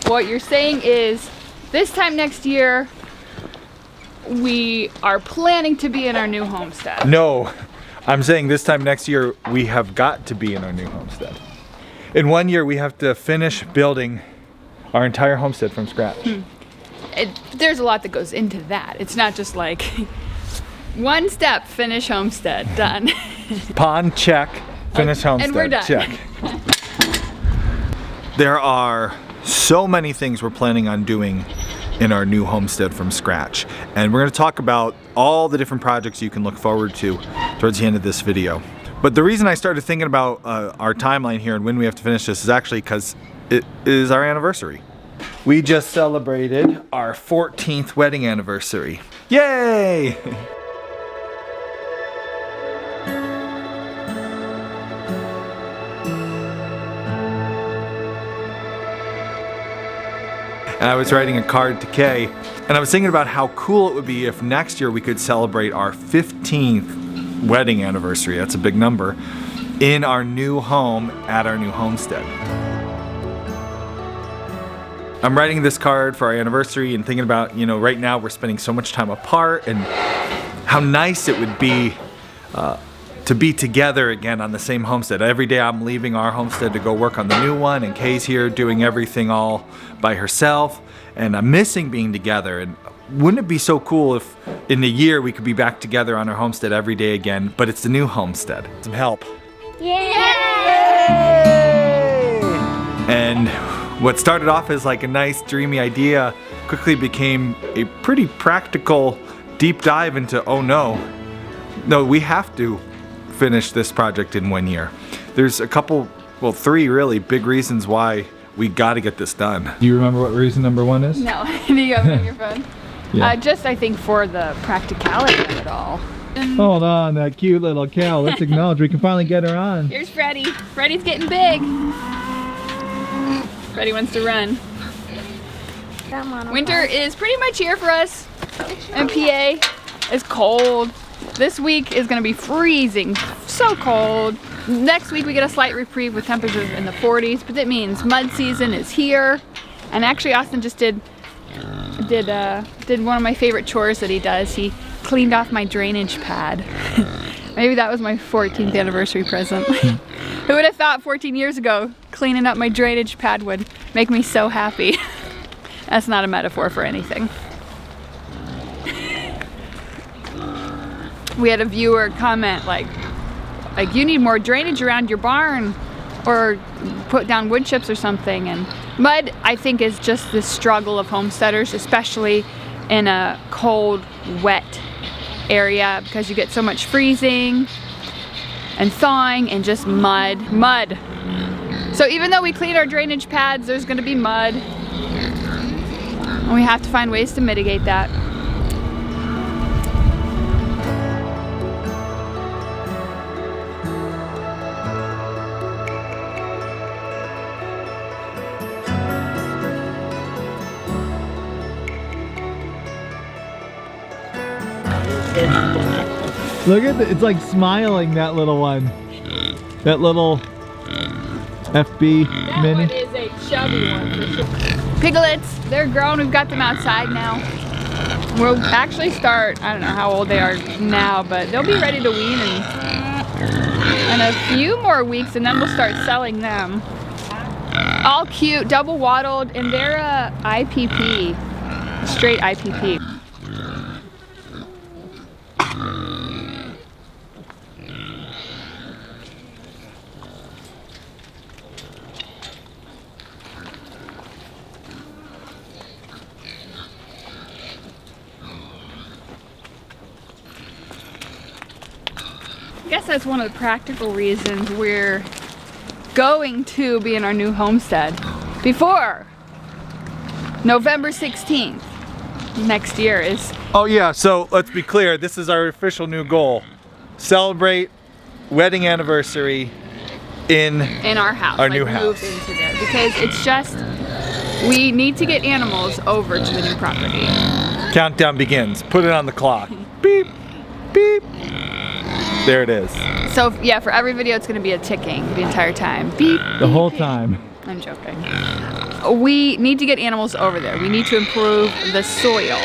what you're saying is this time next year, we are planning to be in our new homestead. No, I'm saying this time next year, we have got to be in our new homestead. In 1 year, we have to finish building our entire homestead from scratch. There's a lot that goes into that. It's not just like one step, finish homestead, done. Pond, check. Finish homestead, and we're done. check. There are so many things we're planning on doing in our new homestead from scratch. And we're going to talk about all the different projects you can look forward to towards the end of this video. But the reason I started thinking about our timeline here and when we have to finish this is actually because it is our anniversary. We just celebrated our 14th wedding anniversary. Yay! And I was writing a card to Kay, and I was thinking about how cool it would be if next year we could celebrate our 15th wedding anniversary, that's a big number, in our new home at our new homestead. I'm writing this card for our anniversary and thinking about, you know, right now we're spending so much time apart and how nice it would be to be together again on the same homestead. Every day I'm leaving our homestead to go work on the new one, and Kay's here doing everything all by herself, and I'm missing being together. And wouldn't it be so cool if in a year we could be back together on our homestead every day again, but it's the new homestead. Some help. Yay! And what started off as like a nice dreamy idea quickly became a pretty practical deep dive into, oh no, we have to finish this project in 1 year. There's a couple, well, 3 really big reasons why we got to get this done. Do you remember what reason number 1 is? No, do you have it on your phone? Yeah. Just I think for the practicality of it all. Hold on, that cute little cow. Let's acknowledge we can finally get her on. Here's Freddie. Freddie's getting big. Freddie wants to run. Winter is pretty much here for us in PA. It's cold. This week is going to be freezing, so cold. Next week we get a slight reprieve with temperatures in the 40s, but that means mud season is here. And actually Austin just did one of my favorite chores that he does. He cleaned off my drainage pad. Maybe that was my 14th anniversary present. Who would have thought 14 years ago cleaning up my drainage pad would make me so happy? That's not a metaphor for anything. We had a viewer comment like you need more drainage around your barn, or put down wood chips or something. And mud, I think, is just the struggle of homesteaders, especially in a cold, wet area, because you get so much freezing and thawing and just mud. So even though we clean our drainage pads, there's going to be mud, and we have to find ways to mitigate that. Look at it's like smiling, that little one. That little FB mini. That one is a chubby one for sure. Piglets, they're grown. We've got them outside now. We'll actually start, I don't know how old they are now, but they'll be ready to wean in a few more weeks, and then we'll start selling them. All cute, double wattled, and they're a IPP, straight IPP. I guess that's one of the practical reasons we're going to be in our new homestead before November 16th next year is. Oh yeah, so let's be clear, this is our official new goal. Celebrate wedding anniversary in our house, our new house. Move into there, because it's just, we need to get animals over to the new property. Countdown begins. Put it on the clock. Beep, beep. There it is. So yeah, for every video it's going to be a ticking the entire time. Beep. The whole time. I'm joking. we need to get animals over there. We need to improve the soil.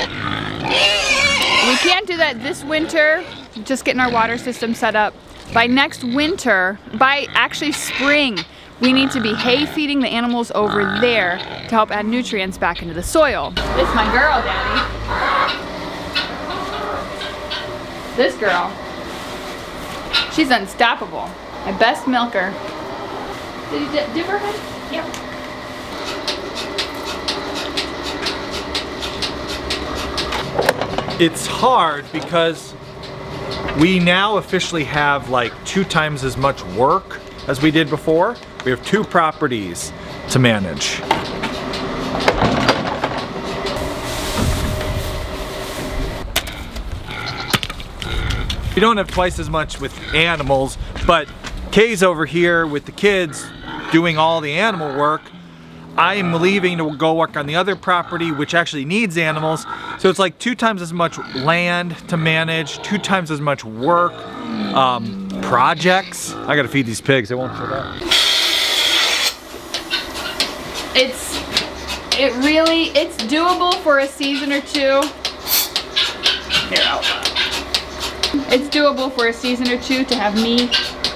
We can't do that this winter, just getting our water system set up. By next winter, by actually spring, we need to be hay feeding the animals over there to help add nutrients back into the soil. This is my girl, Daddy. This girl, she's unstoppable. My best milker. Did you dip her head? Yep. It's hard because we now officially have like 2 times as much work as we did before. We have 2 properties to manage. We don't have twice as much with animals, but Kay's over here with the kids doing all the animal work. I am leaving to go work on the other property, which actually needs animals. So it's like 2 times as much land to manage, 2 times as much work, projects. I gotta feed these pigs, they won't shut up. It's doable for a season or 2. Here, it's doable for a season or 2 to have me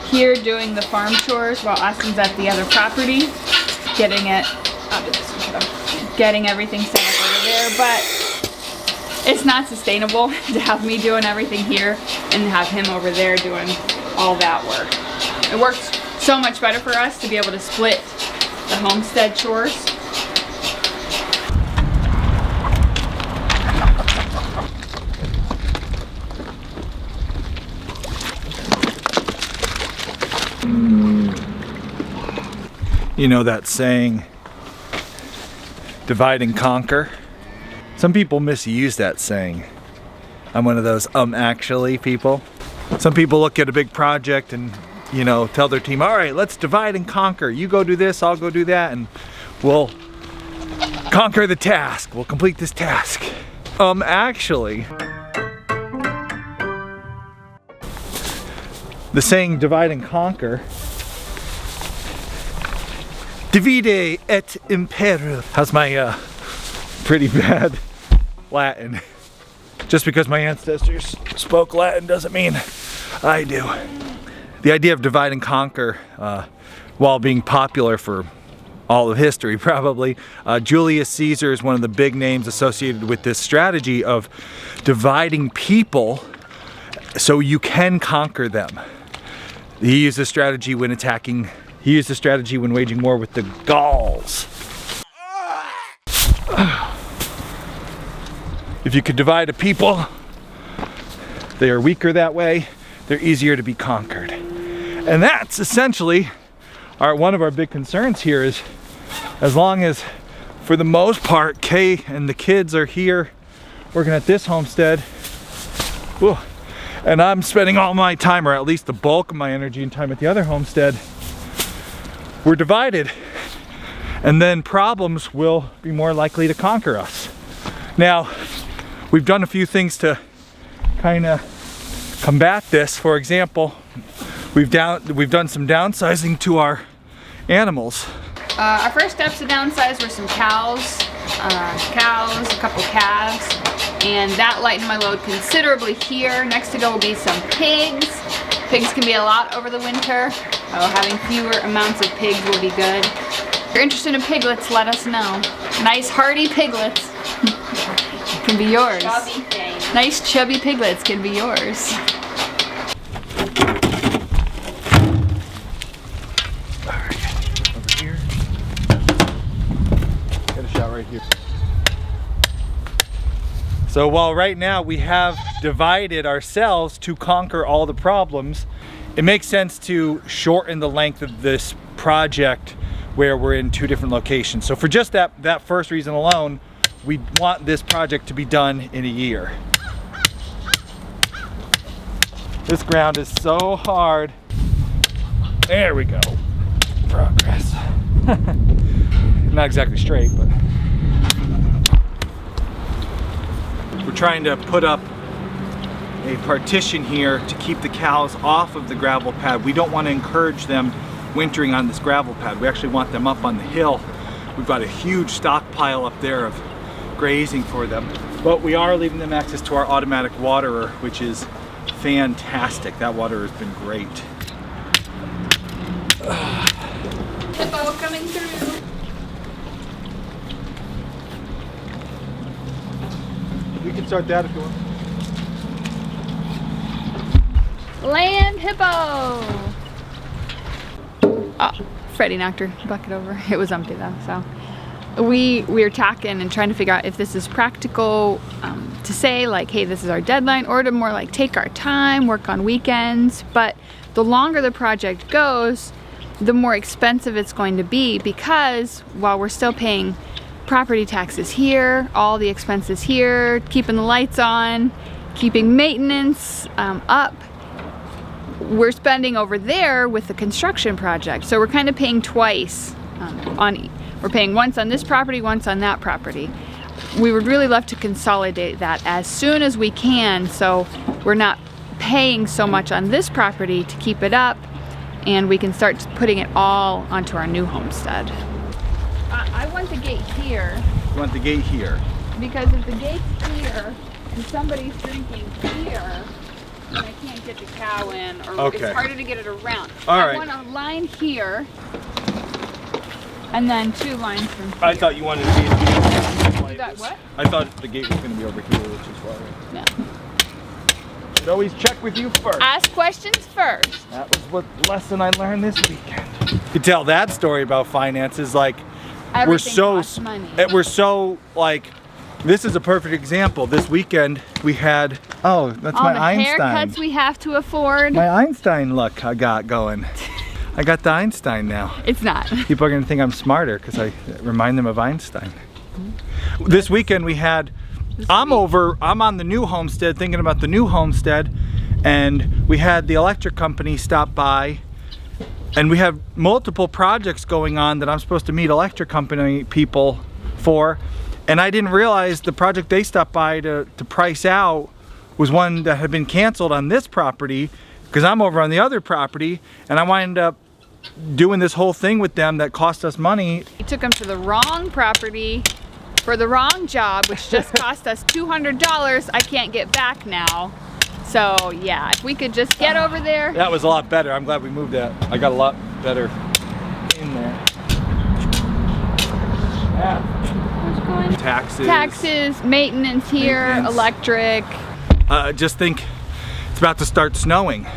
here doing the farm chores while Austin's at the other property, getting everything set up over there, but it's not sustainable to have me doing everything here and have him over there doing all that work. It works so much better for us to be able to split the homestead chores. You know that saying, divide and conquer? Some people misuse that saying. I'm one of those actually people. Some people look at a big project and, you know, tell their team, all right, let's divide and conquer. You go do this, I'll go do that, and we'll conquer the task. We'll complete this task. Actually, the saying divide and conquer, divide et impera. How's my pretty bad Latin? Just because my ancestors spoke Latin doesn't mean I do. The idea of divide and conquer, while being popular for all of history probably, Julius Caesar is one of the big names associated with this strategy of dividing people so you can conquer them. He used this strategy when attacking. He used the strategy when waging war with the Gauls. If you could divide a people, they are weaker that way, they're easier to be conquered. And that's essentially one of our big concerns here is, as long as, for the most part, Kay and the kids are here working at this homestead, and I'm spending all my time, or at least the bulk of my energy and time at the other homestead, we're divided, and then problems will be more likely to conquer us. Now, we've done a few things to kind of combat this. For example, we've done some downsizing to our animals. Our first steps to downsize were some cows, a couple calves, and that lightened my load considerably here. Next to go will be some pigs. Pigs can be a lot over the winter. Having fewer amounts of pigs will be good. If you're interested in piglets, let us know. Nice hearty piglets can be yours. Chubby thing. Nice chubby piglets can be yours. Alright, over here. Get a shot right here. So while right now we have divided ourselves to conquer all the problems, it makes sense to shorten the length of this project where we're in 2 different locations. So for just that first reason alone, we want this project to be done in a year. This ground is so hard. There we go. Progress. Not exactly straight, but we're trying to put up a partition here to keep the cows off of the gravel pad. We don't want to encourage them wintering on this gravel pad. We actually want them up on the hill we've got a huge stockpile up there of grazing for them. But we are leaving them access to our automatic waterer, which is fantastic. That water has been great. Hippo coming through. We can start that if you want. Land hippo. Oh, Freddie knocked her bucket over. It was empty though, so. We're talking and trying to figure out if this is practical to say like, hey, this is our deadline, or to more like take our time, work on weekends. But the longer the project goes, the more expensive it's going to be, because while we're still paying property taxes here, all the expenses here, keeping the lights on, keeping maintenance up, we're spending over there with the construction project. So we're kind of paying twice we're paying once on this property, once on that property. We would really love to consolidate that as soon as we can, so we're not paying so much on this property to keep it up, and we can start putting it all onto our new homestead. I want the gate here. You want the gate here? Because if the gate's here and somebody's drinking here, then I can't get the cow in, or Okay. it's harder to get it around. All I right. want a line here, and then 2 lines from here. I thought you wanted to be You got what? I thought the gate was going to be over here, which is why. No. Should always check with you first. Ask questions first. That was what lesson I learned this weekend. You could tell that story about finances, like Everything costs money. we're so like, this is a perfect example. This weekend we had, oh, that's All my the Einstein. haircuts we have to afford. My Einstein look I got going. I got the Einstein now. It's not. People are gonna think I'm smarter because I remind them of Einstein. This weekend we had, I'm on the new homestead, thinking about the new homestead, and we had the electric company stop by, and we have multiple projects going on that I'm supposed to meet electric company people for, and I didn't realize the project they stopped by to price out was one that had been canceled on this property, because I'm over on the other property, and I wound up doing this whole thing with them that cost us money. We took them to the wrong property for the wrong job, which just cost us $200 I can't get back now. So yeah, if we could just get over there. That was a lot better. I'm glad we moved that. I got a lot better in there. Yeah. Taxes, maintenance here, Maintenance. electric. Just think, it's about to start snowing.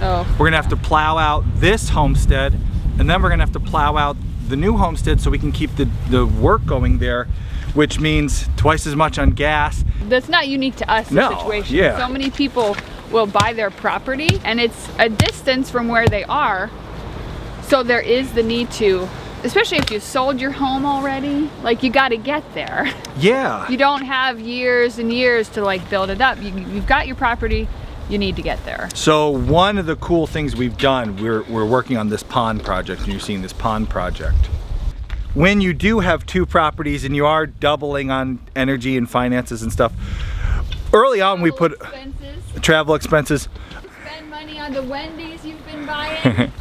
Oh. We're gonna have to plow out this homestead, and then we're gonna have to plow out the new homestead so we can keep the work going there, which means twice as much on gas. That's not unique to us, No, the situation. yeah. So many people will buy their property, and it's a distance from where they are. So there is the need to, especially if you sold your home already, like you gotta get there. Yeah. You don't have years and years to like build it up. You've got your property, you need to get there. So one of the cool things we've done, we're working on this pond project, and you're seeing this pond project. When you do have 2 properties and you are doubling on energy and finances and stuff, early on we put travel expenses, Spend money on the Wendy's you've been buying.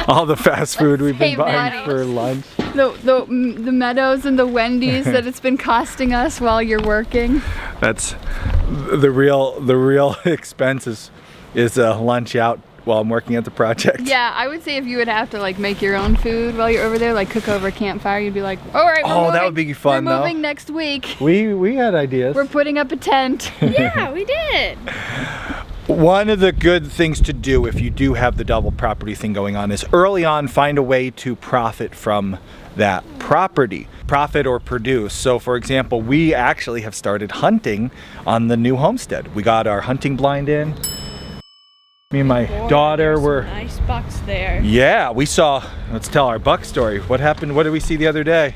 all the fast food we've been Save buying money. for lunch. The Meadows and the Wendy's that it's been costing us while you're working. That's the real expenses is lunch out while I'm working at the project. Yeah, I would say if you would have to like make your own food while you're over there, like cook over a campfire, you'd be like, all right, we're moving. That would be fun, We're though. moving next week. We had ideas. We're putting up a tent. Yeah, we did. One of the good things to do if you do have the double property thing going on is early on find a way to profit from that property. Profit or produce. So for example, we actually have started hunting on the new homestead. We got our hunting blind in. Me and my daughter were... Nice bucks there. Yeah, we saw, let's tell our buck story. What happened, what did we see the other day?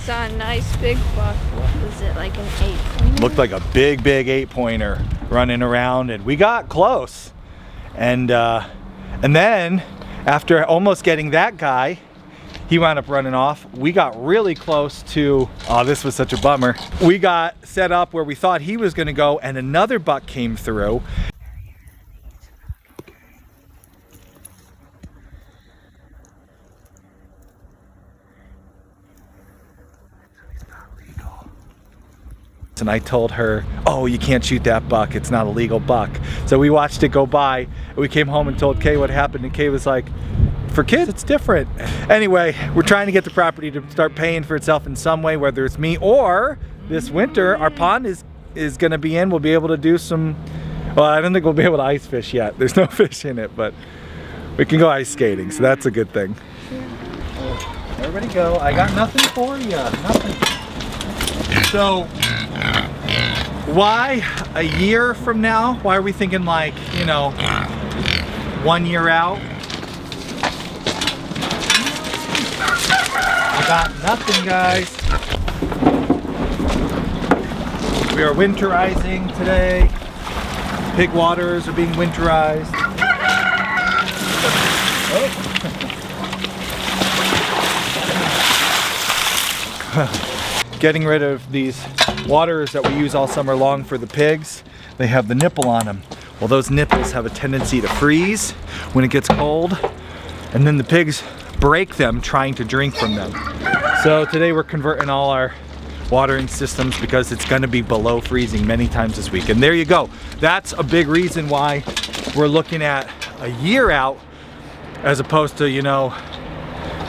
Saw a nice big buck. What was it, like an 8-pointer? Looked like a big 8-pointer running around, and we got close. And then after almost getting that guy, he wound up running off. We got really close to, oh, this was such a bummer. We got set up where we thought he was gonna go, and another buck came through. And I told her, oh, you can't shoot that buck, it's not a legal buck. So we watched it go by, and we came home and told Kay what happened, and Kay was like, for kids it's different. Anyway, we're trying to get the property to start paying for itself in some way, whether it's me or this winter our pond is gonna be in. We'll be able to do some, well, I don't think we'll be able to ice fish yet. There's no fish in it, but we can go ice skating, so that's a good thing. Everybody go, I got nothing for you, nothing. So, why a year from now? Why are we thinking like, you know, 1 year out? I got nothing, guys. We are winterizing today. Pig waters are being winterized. Getting rid of these waters that we use all summer long for the pigs. They have the nipple on them. Well, those nipples have a tendency to freeze when it gets cold, and then the pigs break them trying to drink from them. So today we're converting all our watering systems because it's going to be below freezing many times this week. And there you go. That's a big reason why we're looking at a year out as opposed to, you know,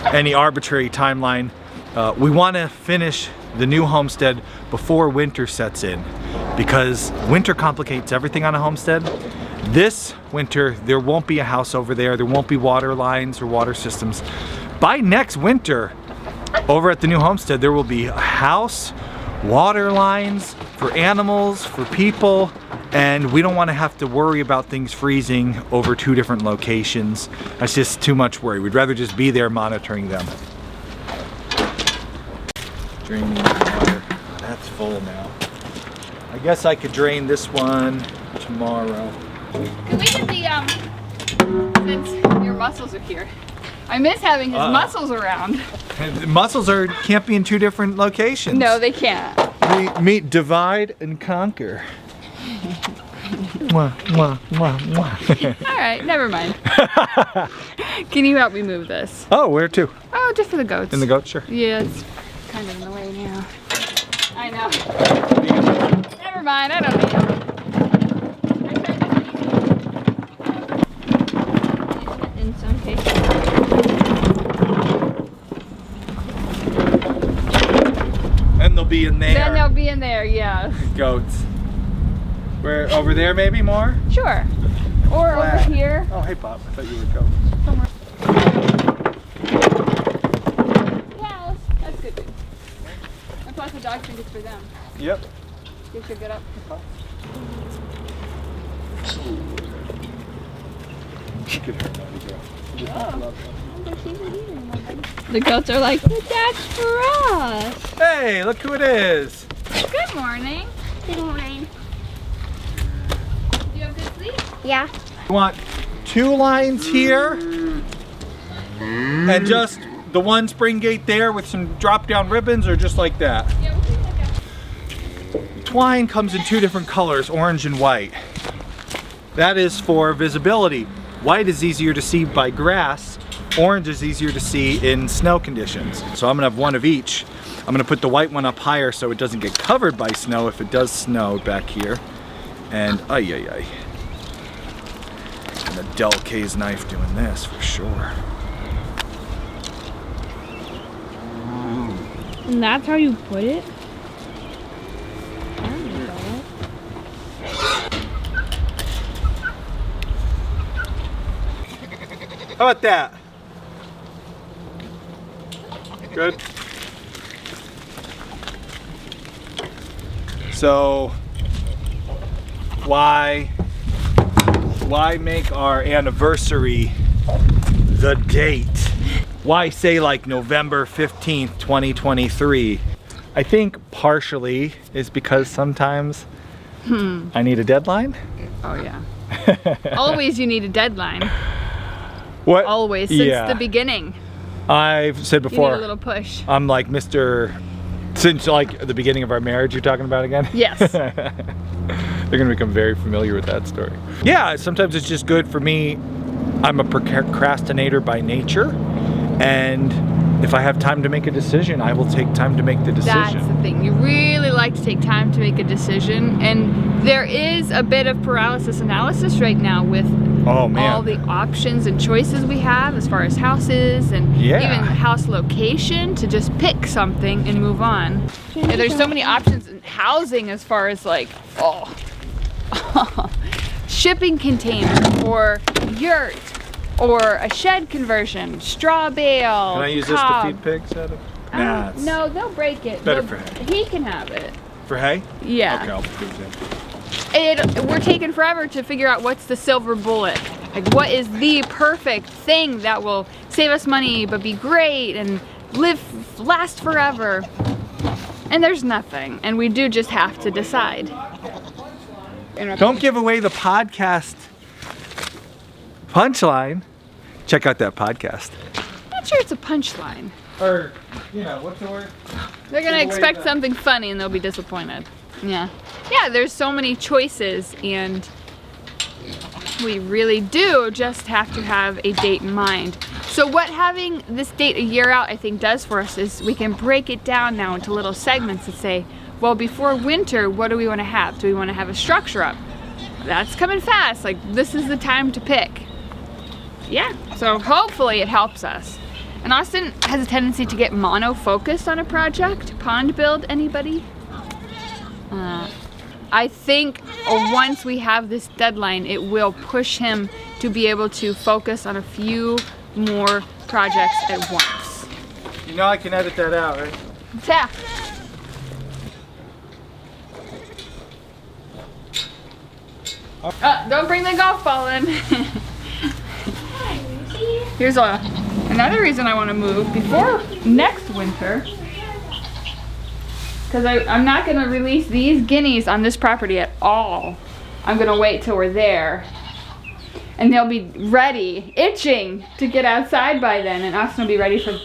any arbitrary timeline. We want to finish the new homestead before winter sets in, because winter complicates everything on a homestead. This winter there won't be a house over there, there won't be water lines or water systems. By next winter over at the new homestead there will be a house, water lines for animals, for people, and we don't want to have to worry about things freezing over 2 different locations. That's just too much worry. We'd rather just be there monitoring them. Draining the water. Oh, that's full now. I guess I could drain this one tomorrow. Can we get the, since your muscles are here, I miss having his muscles around. And muscles can't be in 2 different locations. No, they can't. We meet, divide, and conquer. Mwah, mwah, mwah, mwah. All right, never mind. Can you help me move this? Oh, where to? Oh, just for the goats. In the goat? Sure. Yeah, it's kind of in the way now. I know. Never mind, I don't need help. In some cases. And they'll be in there. Then they'll be in there, yeah. Goats. Where, over there maybe more? Sure. Or over here. Oh, hey Bob, I thought you would go. Yeah, that's good. And plus the dog think it's for them. Yep. You should get up. Look at her naughty girl. She does not love them. The goats are like, but that's for us. Hey, look who it is. Good morning. Good morning. You have good sleep? Yeah. You want 2 lines here and just the one spring gate there with some drop down ribbons, or just like that? Yeah, we'll do like Twine comes in 2 different colors, orange and white. That is for visibility. White is easier to see by grass. Orange is easier to see in snow conditions. So I'm gonna have 1 of each. I'm gonna put the white one up higher so it doesn't get covered by snow if it does snow back here. And ay. And a dull K's knife doing this for sure. And that's how you put it? How about that? Good. So why make our anniversary the date? Why say like November 15th, 2023? I think partially is because sometimes I need a deadline. Oh yeah. Always you need a deadline. What? Always, since the beginning. I've said You need before, a little push. I'm like Mr. Since like the beginning of our marriage you're talking about again? Yes. They're gonna become very familiar with that story. Yeah, sometimes it's just good for me. I'm a procrastinator by nature, and if I have time to make a decision, I will take time to make the decision. That's the thing. You really like like to take time to make a decision, and there is a bit of paralysis analysis right now with all the options and choices we have as far as houses and even house location to just pick something and move on. Yeah, there's so many options in housing as far as like, shipping container or yurt or a shed conversion, straw bale. Can I use this to feed pigs out of? Nah, no, they'll break it. Better for hay. He can have it. For hay? Yeah. Okay, I'll put these in. We're taking forever to figure out what's the silver bullet. Like, what is the perfect thing that will save us money but be great and last forever? And there's nothing, and we do just have to decide. Don't give away the podcast punchline. Check out that podcast. I'm not sure it's a punchline. Or, you know, what's the word? They're gonna expect something funny and they'll be disappointed. Yeah. Yeah, there's so many choices, and we really do just have to have a date in mind. So what having this date a year out I think does for us is we can break it down now into little segments and say, well, before winter, what do we want to have? Do we want to have a structure up? That's coming fast. Like, this is the time to pick. Yeah, so hopefully it helps us. And Austin has a tendency to get mono-focused on a project. Pond build, anybody? I think once we have this deadline, it will push him to be able to focus on a few more projects at once. You know I can edit that out, right? Yeah. Don't bring the golf ball in. Here's another reason I want to move before next winter. Because I'm not going to release these guineas on this property at all. I'm going to wait till we're there. And they'll be ready, itching to get outside by then. And Austin will be ready for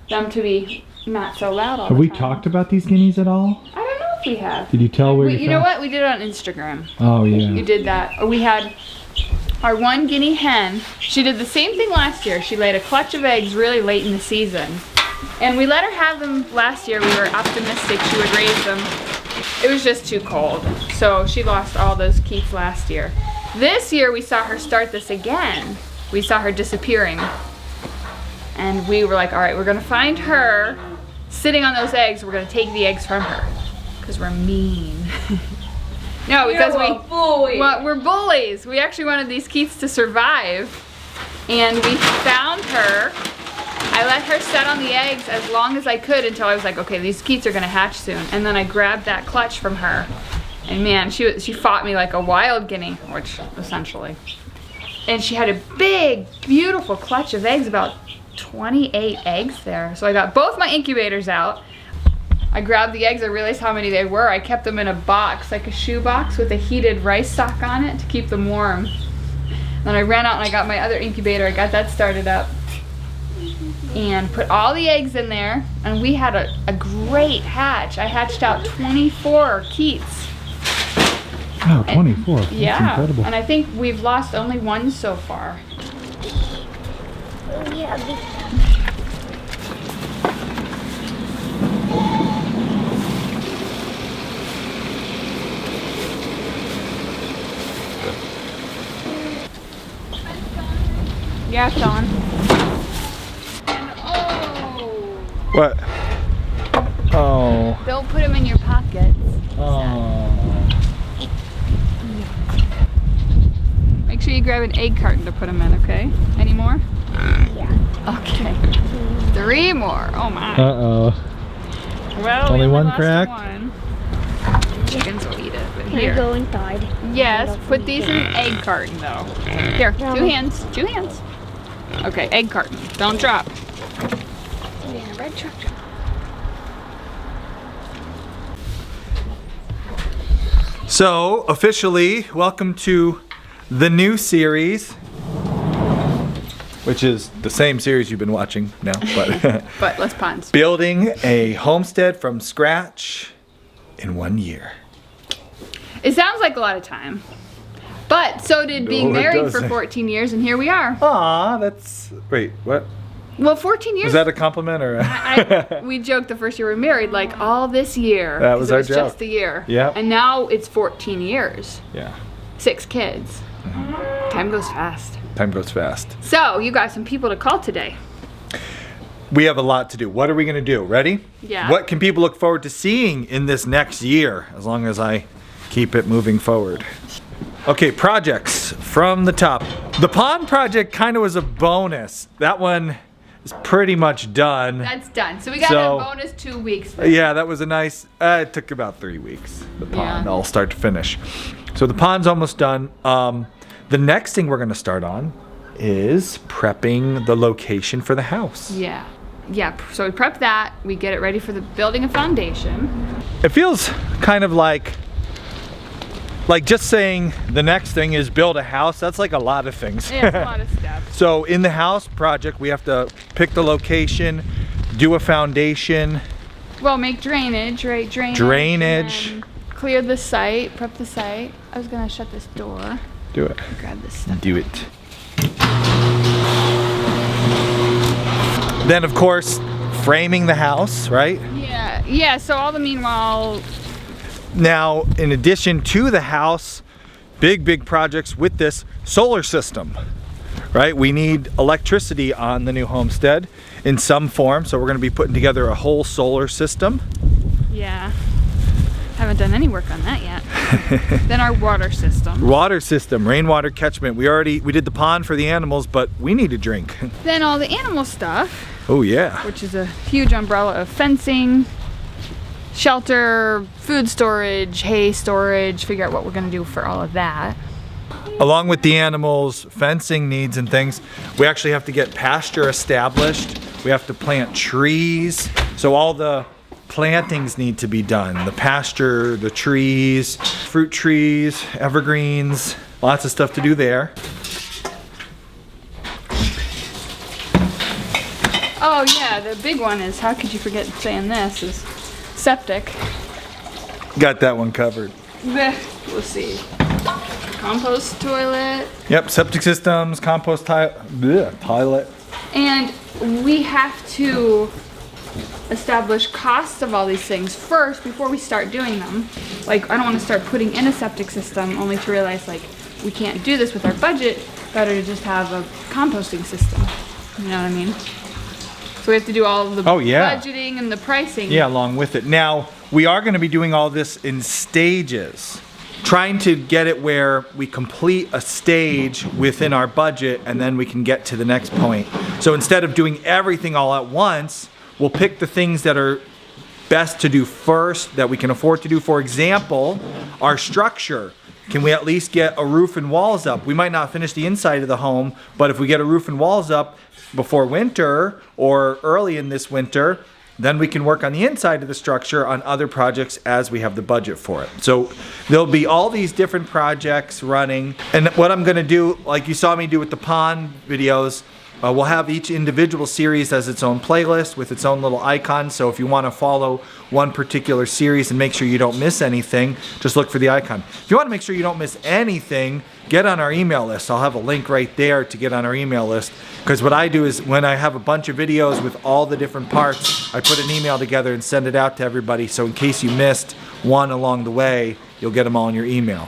them to be not so loud all the time. Have we talked about these guineas at all? I don't know if we have. Did you tell where you know what? We did it on Instagram. Oh, yeah. You did that. Or we had our one guinea hen. She did the same thing last year. She laid a clutch of eggs really late in the season. And we let her have them last year. We were optimistic she would raise them. It was just too cold. So she lost all those keeps last year. This year we saw her start this again. We saw her disappearing. And we were like, all right, we're gonna find her sitting on those eggs. We're gonna take the eggs from her. Because we're mean. No, because we're bullies. We actually wanted these keeps to survive. And we found her. I let her set on the eggs as long as I could until I was like, okay, these keets are gonna hatch soon. And then I grabbed that clutch from her. And man, she fought me like a wild guinea, which essentially. And she had a big, beautiful clutch of eggs, about 28 eggs there. So I got both my incubators out. I grabbed the eggs, I realized how many they were. I kept them in a box, like a shoe box with a heated rice sock on it to keep them warm. Then I ran out and I got my other incubator, I got that started up. And put all the eggs in there, and we had a great hatch. I hatched out 24 keets. Oh, 24. That's incredible. And I think we've lost only one so far. Yeah. Yeah, it's on. What? Oh. Don't put them in your pockets. Oh. Make sure you grab an egg carton to put them in, okay? Any more? Yeah. Okay. 3 more. Oh my. Uh-oh. Well, Only we one lost crack? One. Chickens will eat it, but Can here. I go inside? Yes, put these in an egg carton though. Here, 2 hands. 2 hands. Okay, egg carton. Don't drop. Yeah, red truck. So, officially, welcome to the new series, which is the same series you've been watching now, but But less ponds. building a homestead from scratch in 1 year. It sounds like a lot of time. But so did being No, it married for doesn't. 14 years, and here we are. Aw, that's... Wait, what? Well, 14 years. Is that a compliment or? We joked the first year we were married, like all this year. That was 'cause it our was joke. just a year. Yep. And now it's 14 years. Yeah. 6 kids. Time goes fast. Time goes fast. So you got some people to call today. We have a lot to do. What are we going to do? Ready? Yeah. What can people look forward to seeing in this next year, as long as I keep it moving forward? Okay, projects from the top. The pond project kind of was a bonus. That one is pretty much done. That's done. So we got So- a bonus 2 weeks. Yeah, that was a nice, it took about 3 weeks, the pond, Yeah. all start to finish. So the pond's almost done. The next thing we're going to start on is prepping the location for the house. Yeah. Yeah, so we prep that, we get it ready for the building a foundation. It feels kind of like just saying the next thing is build a house. That's like a lot of things. Yeah, it's a lot of steps. So in the house project, we have to pick the location, do a foundation. Well, make drainage, right? Drainage. and then clear the site, prep the site. I was gonna shut this door. Do it. Grab this stuff. Do it. Then of course, framing the house, right? Yeah, yeah, so all the meanwhile, Now, in addition to the house, big projects with this solar system, right? We need electricity on the new homestead in some form, so we're gonna be putting together a whole solar system. yeah. Haven't done any work on that yet. Then our water system. Water system, rainwater catchment. We did the pond for the animals, but we need a drink. Then all the animal stuff, Oh yeah. which is a huge umbrella of fencing, shelter, food storage, hay storage, figure out what we're gonna do for all of that. Along with the animals, fencing needs and things, we actually have to get pasture established. We have to plant trees. So all the plantings need to be done. The pasture, the trees, fruit trees, evergreens, lots of stuff to do there. Oh yeah, the big one is, how could you forget saying this, is septic. Got that one covered. We'll see. Compost toilet. Yep, septic systems, compost toilet. And we have to establish costs of all these things first before we start doing them. Like, I don't want to start putting in a septic system only to realize, like, we can't do this with our budget. Better to just have a composting system. You know what I mean? So we have to do all of the budgeting and the pricing. Yeah, along with it. Now, we are going to be doing all this in stages. Trying to get it where we complete a stage within our budget and then we can get to the next point. So instead of doing everything all at once, we'll pick the things that are best to do first, that we can afford to do. For example, our structure. Can we at least get a roof and walls up? We might not finish the inside of the home, but if we get a roof and walls up before winter or early in this winter, then we can work on the inside of the structure on other projects as we have the budget for it. So there'll be all these different projects running. And what I'm gonna do, like you saw me do with the pond videos, we'll have each individual series as its own playlist with its own little icon. So if you want to follow one particular series and make sure you don't miss anything, just look for the icon. If you want to make sure you don't miss anything, get on our email list. I'll have a link right there to get on our email list. Because what I do is when I have a bunch of videos with all the different parts, I put an email together and send it out to everybody. So in case you missed one along the way, you'll get them all in your email.